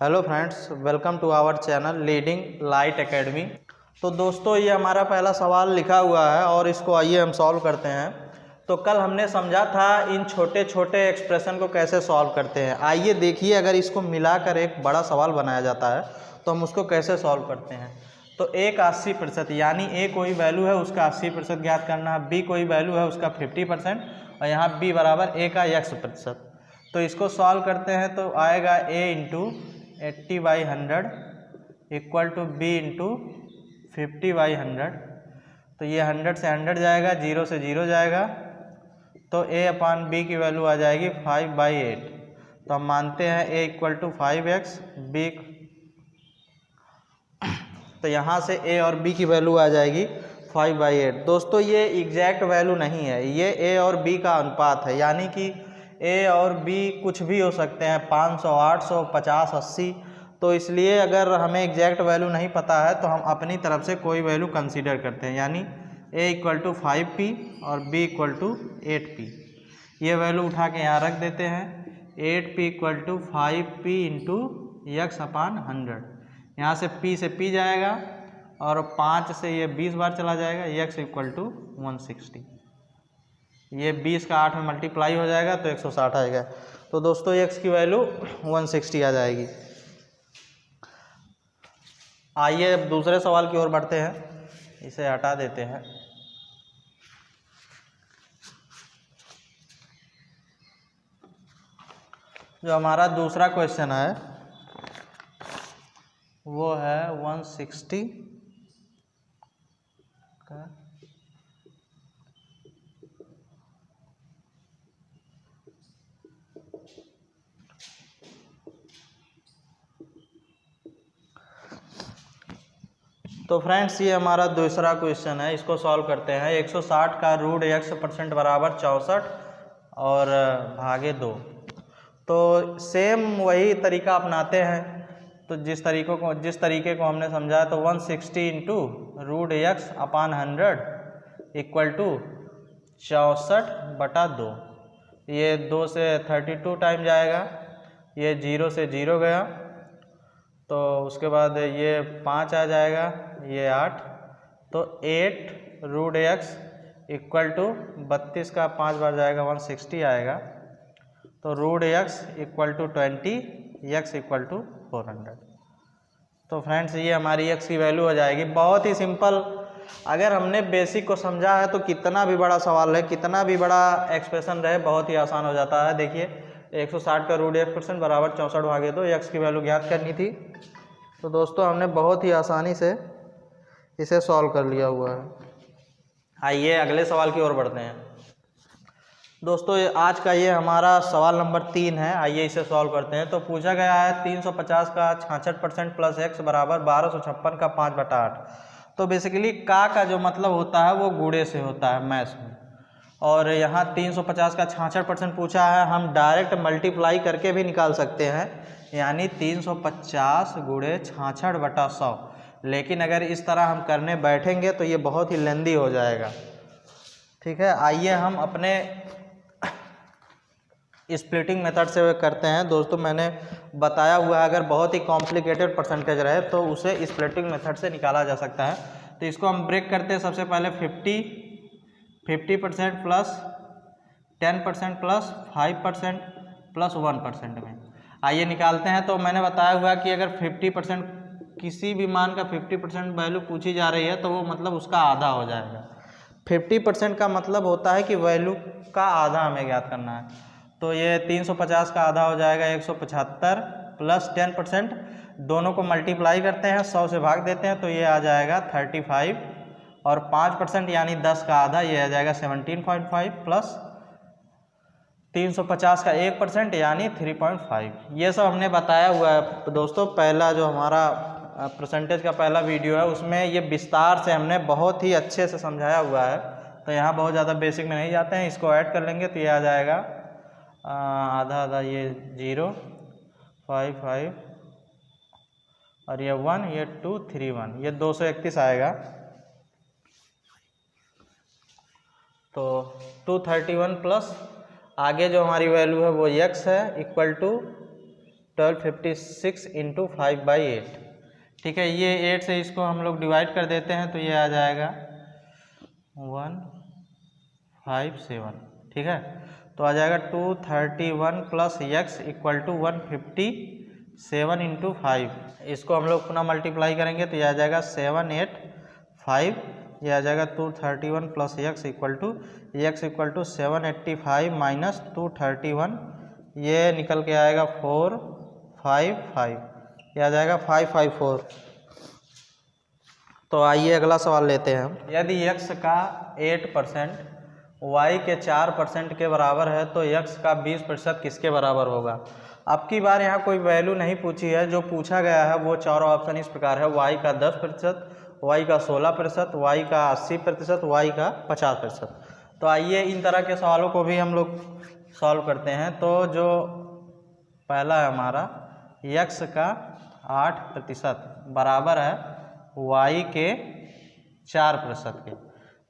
Hello friends, welcome to our channel leading light academy. तो दोस्तों, ये हमारा पहला सवाल लिखा हुआ है और इसको आइए हम सॉल्व करते हैं। तो कल हमने समझा था इन छोटे छोटे एक्सप्रेशन को कैसे सॉल्व करते हैं। आइए देखिए, अगर इसको मिलाकर एक बड़ा सवाल बनाया जाता है तो हम उसको कैसे सॉल्व करते हैं। तो a का 80%, यानी a कोई वैल्यू है उसका 80% ज्ञात करना है, b कोई वैल्यू है उसका 50% और यहाँ b बराबर a का x%। तो इसको सॉल्व करते हैं तो आएगा a into 80/100 equal to b into 50/100। तो ये 100 से 100 जाएगा, 0 से 0 जाएगा, तो a अपान b की वैल्यू आ जाएगी 5/8। तो हम मानते हैं a equal to 5x, b, तो यहाँ से a और b की वैल्यू आ जाएगी 5/8। दोस्तों, ये एग्जैक्ट वैल्यू नहीं है, ये a और b का अनुपात है, यानी कि a और b कुछ भी हो सकते हैं, 500, 800, 50, 80। तो इसलिए अगर हमें एग्जैक्ट वैल्यू नहीं पता है तो हम अपनी तरफ से कोई वैल्यू कंसीडर करते हैं, यानी a इक्वल टू 5p और b इक्वल टू 8p। ये वैल्यू उठा के यहाँ रख देते हैं। 8p equal to 5p into x upon 100। यहाँ से p से p जाएगा और 5 से ये 20 बार चला जाएगा, x इक्वल टू 160। ये 20 का 8 में मल्टीप्लाई हो जाएगा तो 160 आएगा। तो दोस्तों, x की वैल्यू 160 आ जाएगी। आइए अब दूसरे सवाल की ओर बढ़ते हैं, इसे हटा देते हैं। जो हमारा दूसरा क्वेश्चन है वो है 160 का तो फ्रेंड्स, ये हमारा दूसरा क्वेश्चन है, इसको सॉल्व करते हैं। 160 का रूट x% बराबर 64 और भागे 2। तो सेम वही तरीका अपनाते हैं। तो जिस तरीके को हमने समझा, तो 160 into root x upon 100 equal to 64/2। ये 2 से 32 टाइम जाएगा, ये 0 से 0 गया, तो उसके बाद ये 5 आ जाएगा, ये 8, तो 8 रूट x इक्वल टू 32 का 5 बार जाएगा, 160 आएगा। तो root x equal to 20, x equal to 400। तो फ्रेंड्स, ये हमारी x की वैल्यू हो जाएगी। बहुत ही सिंपल। अगर हमने बेसिक को समझा है तो कितना भी बड़ा सवाल है, कितना भी बड़ा एक्सप्रेशन रहे, बहुत ही आसान हो जाता है। देखिए, 160 का रूट x% बराबर 64/2, x की वैल्यू ज्ञात करनी थी। तो दोस्तों, हमने बहुत ही आसानी से इसे सॉल्व कर लिया हुआ है। आइए अगले सवाल की ओर बढ़ते हैं। दोस्तों, आज का ये हमारा सवाल नंबर 3 है। आइए इसे सॉल्व करते हैं। तो पूछा गया है 350 का 66% प्लस x बराबर 1256 का 5/8। तो बेसिकली का जो मतलब होता है वो गुणे से होता है मैथ्स में, और यहाँ 350 का 66% पूछा है, हम डायरेक्ट मल्टीप्लाई करके भी निकाल सकते हैं, यानी 350 गुणे 66/100। लेकिन अगर इस तरह हम करने बैठेंगे तो ये बहुत ही लेंदी हो जाएगा। ठीक है, आइए हम अपने स्प्लिटिंग मेथड से करते हैं। दोस्तों, मैंने बताया हुआ है, अगर बहुत ही कॉम्प्लिकेटेड परसेंटेज रहे तो उसे स्प्लिटिंग मेथड से निकाला जा सकता है। तो इसको हम ब्रेक करते हैं। सबसे पहले 50% प्लस 10% प्लस 5% प्लस 1% में आइए निकालते हैं। तो मैंने बताया हुआ कि अगर 50%, किसी भी मान का 50% वैल्यू पूछी जा रही है तो वो मतलब उसका आधा हो जाएगा। 50% का मतलब होता है कि वैल्यू का आधा हमें ज्ञात करना है। तो ये 350 का आधा हो जाएगा 175 प्लस 10%, दोनों को मल्टीप्लाई करते हैं, 100 से भाग देते हैं, तो ये आ जाएगा 35, और 5% यानी 10 का आधा, ये आ जाएगा 17.5 प्लस 350 का 1% यानी 3.5। ये सब हमने बताया हुआ है दोस्तों। पहला जो हमारा परसेंटेज का पहला वीडियो है उसमें ये विस्तार से हमने बहुत ही अच्छे से समझाया हुआ है। तो यहाँ बहुत ज़्यादा बेसिक में नहीं जाते हैं। इसको ऐड कर लेंगे तो ये आ जाएगा आधा आधा, ये 0, 5, 5 और ये 1, ये 2, 3, 1, ये 231 आएगा। तो 231 प्लस आगे जो हमारी वैल्यू है वो x है, इक्वल टू 1256 इंटू 5/8। ठीक है, ये 8 से इसको हम लोग डिवाइड कर देते हैं तो ये आ जाएगा 157। ठीक है, तो आ जाएगा 231 plus x equal to 157 into 5। इसको हम लोग पुनः मल्टीप्लाई करेंगे तो ये आ जाएगा 785। ये आ जाएगा 231 plus x equal to 785 minus 231, ये निकल के आएगा 455, ये आ जाएगा 554। तो आइए अगला सवाल लेते हैं हम। यदि x का 8% y के 4% के बराबर है तो x का 20% किसके बराबर होगा। अब की बार यहाँ कोई वैल्यू नहीं पूछी है, जो पूछा गया है वो चारों ऑप्शन इस प्रकार है: y का 10%, y का 16%, y का 80%, y का 50%। तो आइए इन तरह के सवालों को भी हम लोग सॉल्व करते हैं। तो जो पहला है हमारा, x का 8% बराबर है y के 4% के।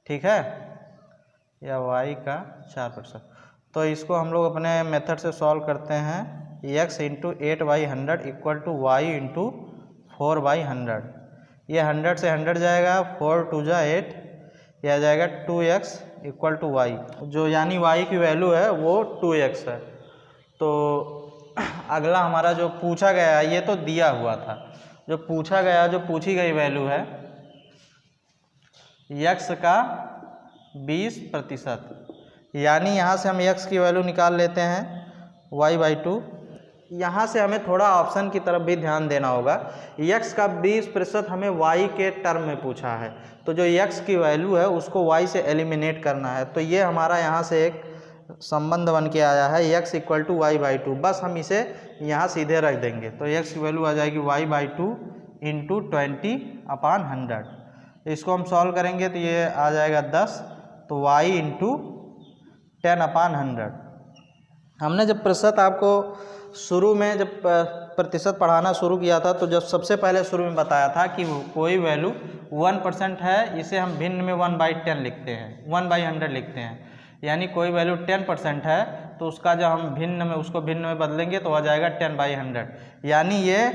ठीक है, या y का 4%। तो इसको हम लोग अपने मेथड से सॉल्व करते हैं। x into 8/100 equal to y into 4/100। ये 100 से 100 जाएगा, 4 2 जा 8, यह आ जाएगा 2x इक्वल टू y, जो यानी y की वैल्यू है वो 2x है। तो अगला हमारा जो पूछा गया है, ये तो दिया हुआ था, जो पूछा गया, जो पूछी गई वैल्यू है x का 20%, यानी यहाँ से हम x की वैल्यू निकाल लेते हैं y/2। यहाँ से हमें थोड़ा ऑप्शन की तरफ भी ध्यान देना होगा। x का 20% हमें y के टर्म में पूछा है, तो जो x की वैल्यू है उसको y से एलिमिनेट करना है। तो ये हमारा यहाँ से एक संबंध बन के आया है, x इक्वल टू y/2। बस हम इसे यहाँ सीधे रख देंगे तो x की वैल्यू आ जाएगी y/2 इंटू 20/100। इसको हम सॉल्व करेंगे तो ये आ जाएगा 10, तो y इंटू 10/100। हमने जब प्रतिशत आपको शुरू में जब प्रतिशत पढ़ाना शुरू किया था तो जब सबसे पहले शुरू में बताया था कि कोई वैल्यू 1% है, इसे हम भिन्न में 1/10 लिखते हैं, 1/100 लिखते हैं। यानी कोई वैल्यू 10% है तो उसका जब हम भिन्न में उसको भिन्न में बदलेंगे तो आ जाएगा 10/100, यानी ये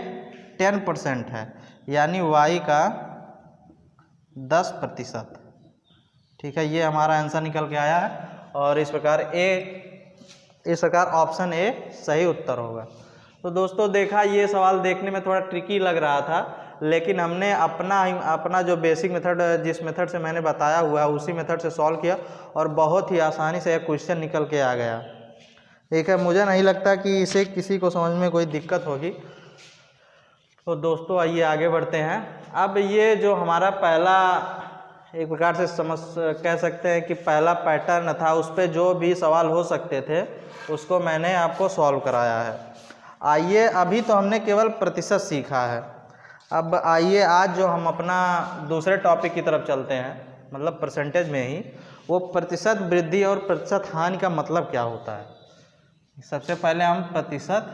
10% है, यानी y का 10%। ठीक है, ये हमारा आंसर निकल के आया है और इस प्रकार ऑप्शन ए सही उत्तर होगा। तो दोस्तों देखा, ये सवाल देखने में थोड़ा ट्रिकी लग रहा था, लेकिन हमने अपना जो बेसिक मेथड, जिस मेथड से मैंने बताया हुआ है उसी मेथड से सॉल्व किया और बहुत ही आसानी से एक क्वेश्चन निकल के आ गया। ठीक है, मुझे नहीं लगता कि इसे किसी को समझ में कोई दिक्कत होगी। तो दोस्तों आइए आगे बढ़ते हैं। अब ये जो हमारा पहला एक प्रकार से कह सकते हैं कि पहला पैटर्न था, उस पर जो भी सवाल हो सकते थे उसको मैंने आपको सॉल्व कराया है। आइए, अभी तो हमने केवल प्रतिशत सीखा है, अब आइए आज जो हम अपना दूसरे टॉपिक की तरफ चलते हैं, मतलब परसेंटेज में ही, वो प्रतिशत वृद्धि और प्रतिशत हानि का मतलब क्या होता है। सबसे पहले हम प्रतिशत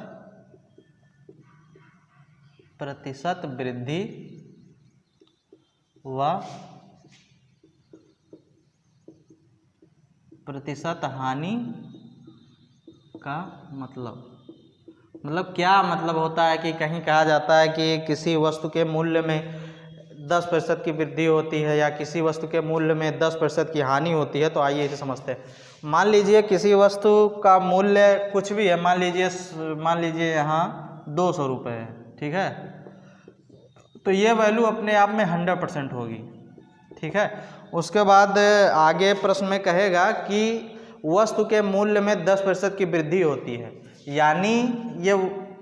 वृद्धि व प्रतिशत हानि का मतलब क्या मतलब होता है कि कहीं कहा जाता है कि किसी वस्तु के मूल्य में 10% की वृद्धि होती है या किसी वस्तु के मूल्य में 10% की हानि होती है। तो आइए इसे समझते हैं। मान लीजिए किसी वस्तु का मूल्य कुछ भी है, मान लीजिए यहाँ 200 रुपये है। ठीक है, तो ये वैल्यू अपने आप में 100% होगी। ठीक है, उसके बाद आगे प्रश्न में कहेगा कि वस्तु के मूल्य में 10% की वृद्धि होती है, यानी ये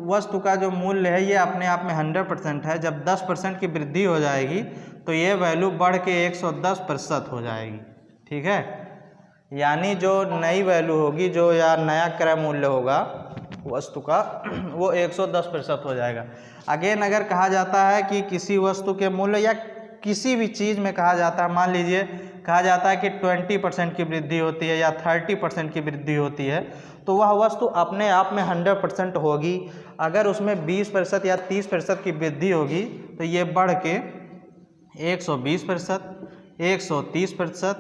वस्तु का जो मूल्य है ये अपने आप में 100% है। जब 10% की वृद्धि हो जाएगी तो ये वैल्यू बढ़ के 110% हो जाएगी। ठीक है, यानी जो नई वैल्यू होगी, जो या नया क्रय मूल्य होगा वस्तु का, वो 110% हो जाएगा। अगेन अगर कहा जाता है कि किसी वस्तु के मूल्य या किसी भी चीज़ में कहा जाता है, मान लीजिए कहा जाता है कि 20% की वृद्धि होती है या 30% की वृद्धि होती है, तो वह वस्तु अपने आप में 100% होगी। अगर उसमें 20% या 30% की वृद्धि होगी तो ये बढ़ के 120%, 130%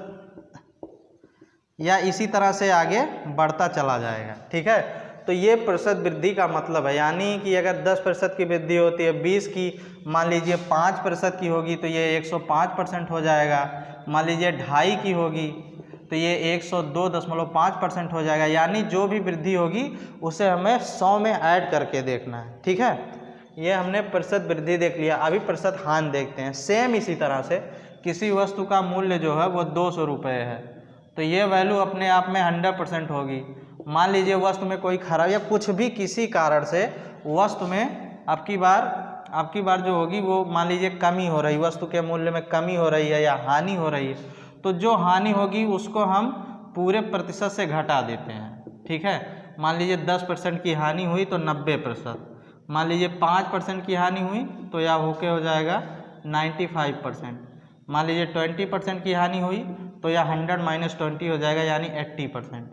या इसी तरह से आगे बढ़ता चला जाएगा। ठीक है, तो ये प्रतिशत वृद्धि का मतलब है, यानी कि अगर 10% की वृद्धि होती है, 20 की मान लीजिए 5% की होगी तो ये 105% हो जाएगा। मान लीजिए 2.5 की होगी तो ये 102.5% हो जाएगा। यानी जो भी वृद्धि होगी उसे हमें 100 में ऐड करके देखना है। ठीक है, ये हमने प्रतिशत वृद्धि देख लिया। अभी प्रतिशत हानि देखते हैं। सेम इसी तरह से किसी वस्तु का मूल्य जो है वो 200 रुपये है, तो ये वैल्यू अपने आप में 100% होगी। मान लीजिए वस्तु में कोई खराब या कुछ भी किसी कारण से वस्तु में आपकी बार जो होगी वो मान लीजिए कमी हो रही, वस्तु के मूल्य में कमी हो रही है या हानि हो रही है, तो जो हानि होगी उसको हम पूरे प्रतिशत से घटा देते हैं। ठीक है, मान लीजिए 10% की हानि हुई तो 90%, मान लीजिए 5% की हानि हुई तो यह होके हो जाएगा 95%, मान लीजिए 20% की हानि हुई तो यह 100 - 20 हो जाएगा यानी 80%,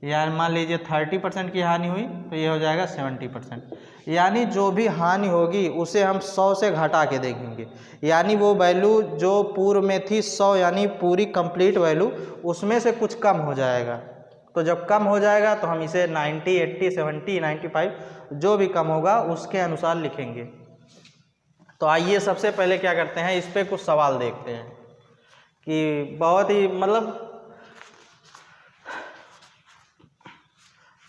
या मान लीजिए 30% की हानि हुई तो ये हो जाएगा 70%। यानी जो भी हानि होगी उसे हम 100 से घटा के देखेंगे, यानी वो वैल्यू जो पूर्व में थी 100 यानी पूरी कंप्लीट वैल्यू, उसमें से कुछ कम हो जाएगा। तो जब कम हो जाएगा तो हम इसे 90, 80, 70, 95 जो भी कम होगा उसके अनुसार लिखेंगे। तो आइए सबसे पहले क्या करते हैं, इस पर कुछ सवाल देखते हैं कि बहुत ही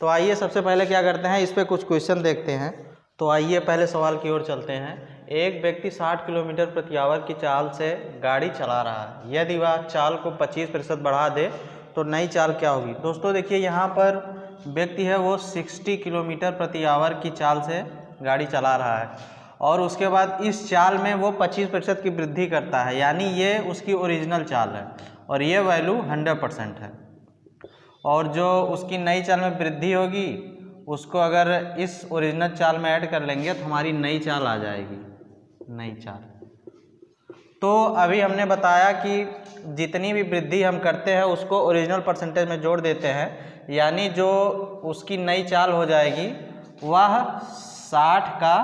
तो आइए सबसे पहले क्या करते हैं, इस पे कुछ क्वेश्चन देखते हैं। तो आइए पहले सवाल की ओर चलते हैं। एक व्यक्ति 60 किलोमीटर प्रति आवर की चाल से गाड़ी चला रहा है, यदि वह चाल को 25% बढ़ा दे तो नई चाल क्या होगी। दोस्तों देखिए, यहाँ पर व्यक्ति है वो 60 किलोमीटर प्रति आवर की चाल से गाड़ी चला रहा है और उसके बाद इस चाल में वो 25% की वृद्धि करता है, यानी ये उसकी ओरिजिनल चाल है और ये वैल्यू 100% है। और जो उसकी नई चाल में वृद्धि होगी उसको अगर इस ओरिजिनल चाल में ऐड कर लेंगे तो हमारी नई चाल आ जाएगी, नई चाल। तो अभी हमने बताया कि जितनी भी वृद्धि हम करते हैं उसको ओरिजिनल परसेंटेज में जोड़ देते हैं, यानी जो उसकी नई चाल हो जाएगी वह 60 का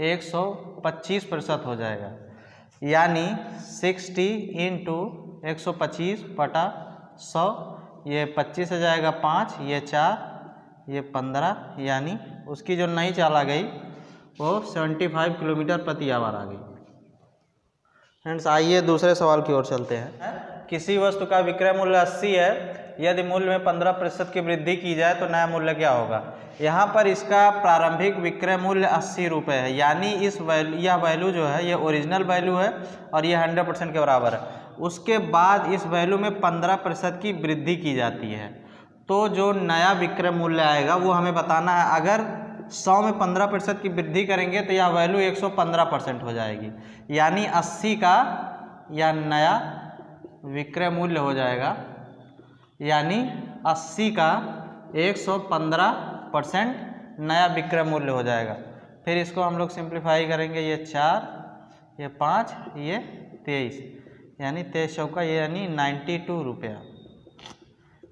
125% हो जाएगा, यानी 60 × 125/100, ये 25 हो जाएगा, 5 ये 4 ये 15, यानी उसकी जो नई चाल आ गई वो 75 किलोमीटर प्रति आवर आ गई। फ्रेंड्स आइए दूसरे सवाल की ओर चलते हैं। किसी वस्तु का विक्रय मूल्य 80 है, यदि मूल्य में 15% की वृद्धि की जाए तो नया मूल्य क्या होगा। यहाँ पर इसका प्रारंभिक विक्रय मूल्य 80 रुपये है, यानी यह वैल्यू जो है ये ओरिजिनल वैल्यू है और ये 100% के बराबर है। उसके बाद इस वैल्यू में 15% की वृद्धि की जाती है, तो जो नया विक्रय मूल्य आएगा वो हमें बताना है। अगर 100 में 15% की वृद्धि करेंगे तो यह वैल्यू 115% हो जाएगी, यानी 80 का यह नया विक्रय मूल्य हो जाएगा, यानी 80 का 115% नया विक्रय मूल्य हो जाएगा। फिर इसको हम लोग सिंप्लीफाई करेंगे, ये 4 ये 5 ये 23, यानी 23 चौका ये यानी 92 रुपया,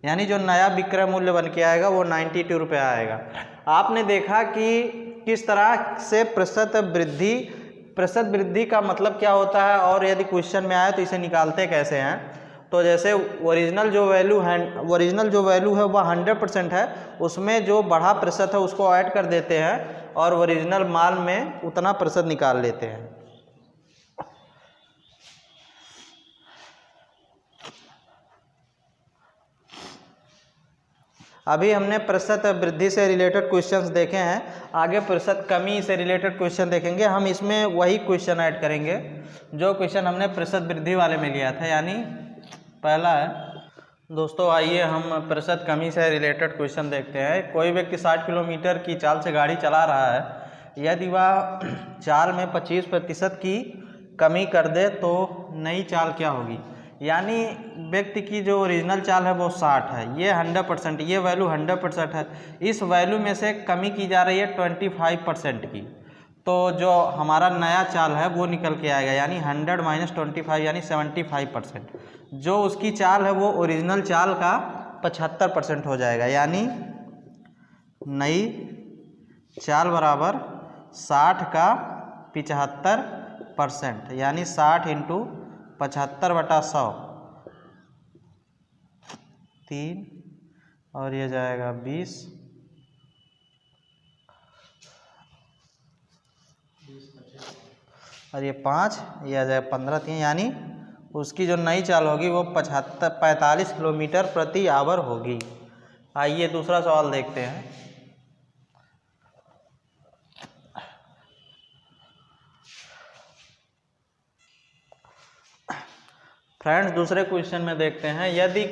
यानी जो नया विक्रय मूल्य बन के आएगा वो 92 रुपया आएगा। आपने देखा कि किस तरह से प्रतिशत वृद्धि का मतलब क्या होता है और यदि क्वेश्चन में आए तो इसे निकालते कैसे हैं। तो जैसे ओरिजिनल जो वैल्यू है वह 100% है, उसमें जो बढ़ा प्रतिशत है उसको ऐड कर देते हैं और ओरिजिनल माल में उतना प्रतिशत निकाल लेते हैं। अभी हमने प्रतिशत वृद्धि से रिलेटेड क्वेश्चंस देखे हैं, आगे प्रतिशत कमी से रिलेटेड क्वेश्चन देखेंगे। हम इसमें वही क्वेश्चन ऐड करेंगे जो क्वेश्चन हमने प्रतिशत वृद्धि वाले में लिया था, यानी पहला है। दोस्तों आइए हम प्रतिशत कमी से रिलेटेड क्वेश्चन देखते हैं। कोई व्यक्ति 60 किलोमीटर की चाल से गाड़ी चला रहा है, यदि वह चाल में 25% की कमी कर दे तो नई चाल क्या होगी। यानी व्यक्ति की जो ओरिजिनल चाल है वो 60 है, ये 100%, ये वैल्यू 100% है, इस वैल्यू में से कमी की जा रही है 25% की, तो जो हमारा नया चाल है वो निकल के आएगा, यानी 100 - 25 यानी 75%। जो उसकी चाल है वो ओरिजिनल चाल का 75% हो जाएगा, यानी नई चाल बराबर 60 का 75%, यानी 60 × 75/100 3 और ये जाएगा 20 और ये 5, ये आ जाएगा 15 3, यानी उसकी जो नई चाल होगी वो 45 किलोमीटर प्रति आवर होगी। आइए दूसरा सवाल देखते हैं। फ्रेंड्स दूसरे क्वेश्चन में देखते हैं, यदि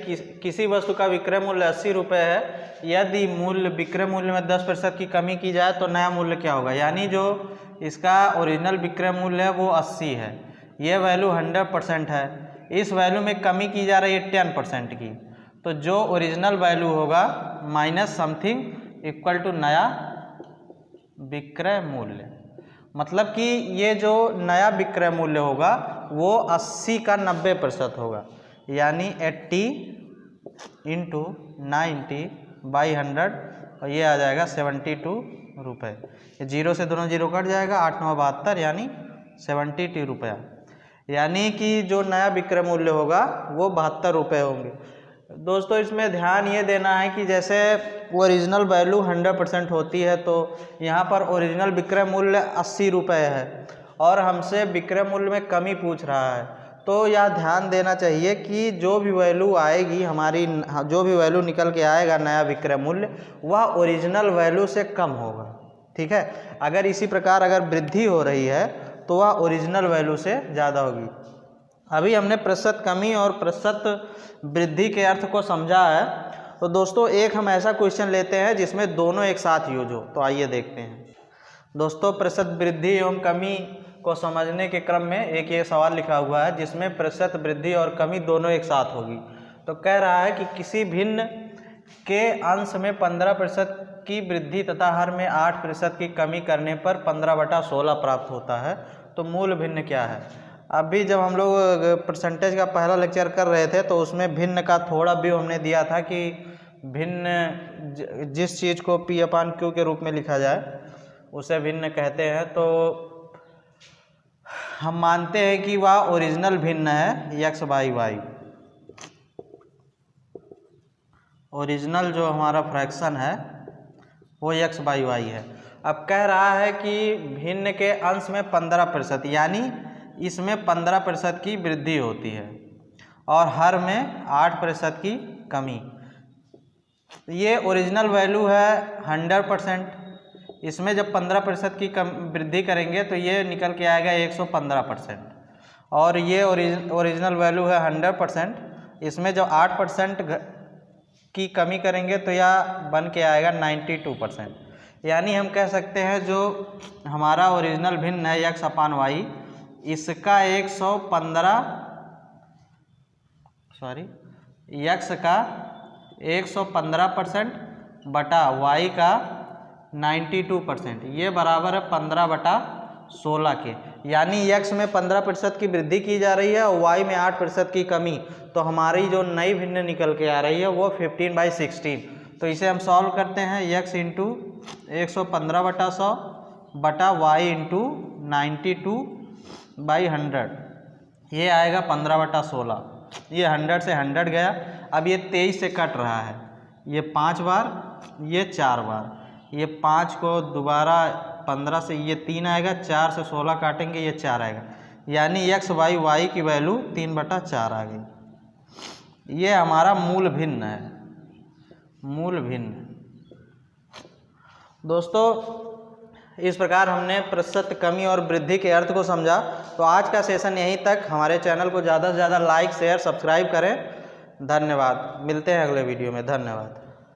किसी वस्तु का विक्रय मूल्य 80 रुपये है, यदि विक्रय मूल्य में 10% की कमी की जाए तो नया मूल्य क्या होगा। यानी जो इसका ओरिजिनल विक्रय मूल्य है वो 80 है, ये वैल्यू 100% है, इस वैल्यू में कमी की जा रही है 10% की, तो जो ओरिजिनल वैल्यू होगा माइनस समथिंग इक्वल टू नया विक्रय मूल्य। मतलब कि ये जो नया विक्रय मूल्य होगा वो 80 का 90% होगा, यानी 80 इंटू 90/100, और ये आ जाएगा 72 रुपये। ये 0 से दोनों 0 कट जाएगा, 8 9 72, यानी 72 रुपया। यानी कि जो नया विक्रय मूल्य होगा वो 72 रुपये होंगे। दोस्तों इसमें ध्यान ये देना है कि जैसे ओरिजिनल वैल्यू 100% होती है, तो यहाँ पर ओरिजिनल विक्रय मूल्य 80 रुपये है और हमसे विक्रय मूल्य में कमी पूछ रहा है, तो यह ध्यान देना चाहिए कि जो भी वैल्यू आएगी हमारी, जो भी वैल्यू निकल के आएगा नया विक्रय मूल्य, वह ओरिजिनल वैल्यू से कम होगा। ठीक है, अगर इसी प्रकार अगर वृद्धि हो रही है तो वह ओरिजिनल वैल्यू से ज़्यादा होगी। अभी हमने प्रतिशत कमी और प्रतिशत वृद्धि के अर्थ को समझा है, तो दोस्तों एक हम ऐसा क्वेश्चन लेते हैं जिसमें दोनों एक साथ यूज हो, तो आइए देखते हैं। दोस्तों प्रतिशत वृद्धि एवं कमी को समझने के क्रम में एक ये सवाल लिखा हुआ है जिसमें प्रतिशत वृद्धि और कमी दोनों एक साथ होगी। तो कह रहा है कि किसी भिन्न के अंश में 15% की वृद्धि तथा हर में 8% की कमी करने पर 15/16 प्राप्त होता है, तो मूल भिन्न क्या है। अभी जब हम लोग परसेंटेज का पहला लेक्चर कर रहे थे तो उसमें भिन्न का थोड़ा व्यू हमने दिया था कि भिन्न जिस चीज़ को P/Q के रूप में लिखा जाए उसे भिन्न कहते हैं। तो हम मानते हैं कि वह ओरिजिनल भिन्न है x/y। ओरिजिनल जो हमारा फ्रैक्शन है वो x/y है। अब कह रहा है कि भिन्न के अंश में 15%, यानी इसमें 15% की वृद्धि होती है और हर में 8% की कमी। ये ओरिजिनल वैल्यू है 100%, इसमें जब 15% की वृद्धि करेंगे तो ये निकल के आएगा 115%, और ये ओरिजिनल वैल्यू है 100%, इसमें जब 8% की कमी करेंगे तो यह बन के आएगा 92%। यानी हम कह सकते हैं जो हमारा ओरिजिनल भिन्न है x/y, इसका 115% बटा y का 92%, ये बराबर है 15/16 के। यानी x में 15% की वृद्धि की जा रही है और y में 8% की कमी, तो हमारी जो नई भिन्न निकल के आ रही है वो 15/16। तो इसे हम सॉल्व करते हैं, x इंटू 115/100 बटा y इंटू 92/100, ये आएगा 15/16। ये 100 से 100 गया, अब ये 23 से कट रहा है, ये 5 बार, ये 4 बार, ये 5 को दोबारा 15 से ये 3 आएगा, 4 से 16 काटेंगे ये 4 आएगा, यानी x/y की वैल्यू 3/4 आ गई। ये हमारा मूल भिन्न है, मूल भिन्न। दोस्तों इस प्रकार हमने प्रतिशत कमी और वृद्धि के अर्थ को समझा। तो आज का सेशन यहीं तक। हमारे चैनल को ज़्यादा से ज़्यादा लाइक शेयर सब्सक्राइब करें। धन्यवाद, मिलते हैं अगले वीडियो में। धन्यवाद।